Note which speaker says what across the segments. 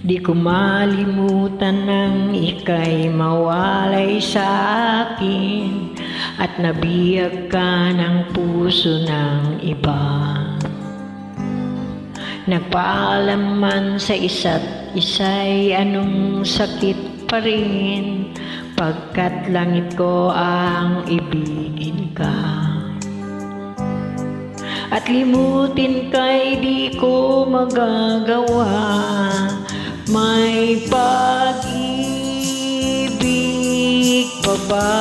Speaker 1: Di ko malimutan nang ika'y mawalay sa akin at nabihag ka ng puso ng iba. Nagpaalam man sa isa't isa'y anong sakit pa rin, pagkat langit ko ang ibigin ka. At limutin ka'y di ko magagawa, may pag-ibig pa ba?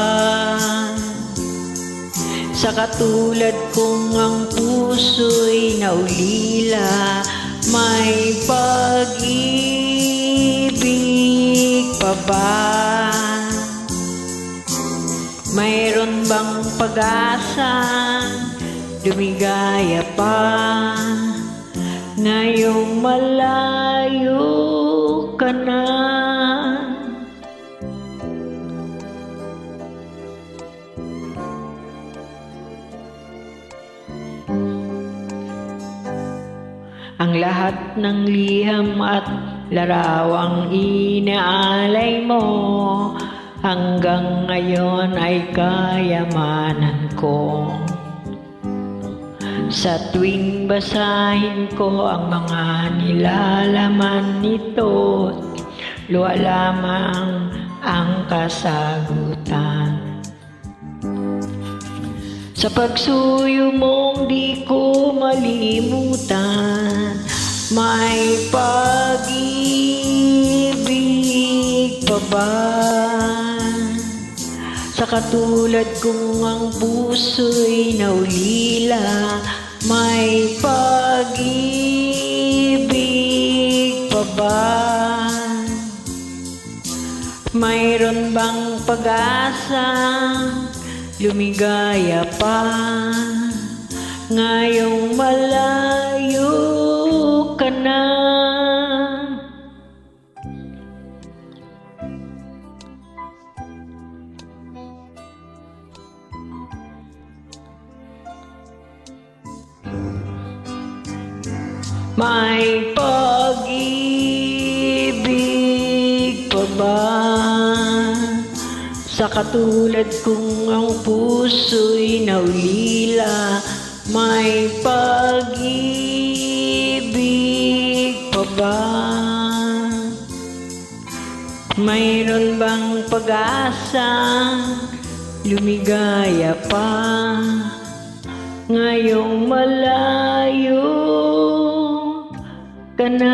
Speaker 1: Sa katulad kong ang puso'y naulila, may pag-ibig pa ba? Mayroon bang pag-asa, lumigaya pa, ngayong malayo ka na? Ang lahat ng liham at larawang inaalay mo, hanggang ngayon ay kayamanan ko. Sa tuwing basahin ko ang mga nilalaman nito, luha lamang ang kasagutan. Sa pagsuyo mong di ko malimutan, may pag-ibig pa ba? Sa katulad kong ang puso'y naulila, may pag-ibig pa ba? Mayroon bang pag-asa, lumigaya pa, ngayong malayo ka na? May pag-ibig pa ba? Sa katulad kong ang puso'y naulila, may pag-ibig pa ba? Mayroon bang pag-asa, lumigaya pa, ngayong malayo ka na?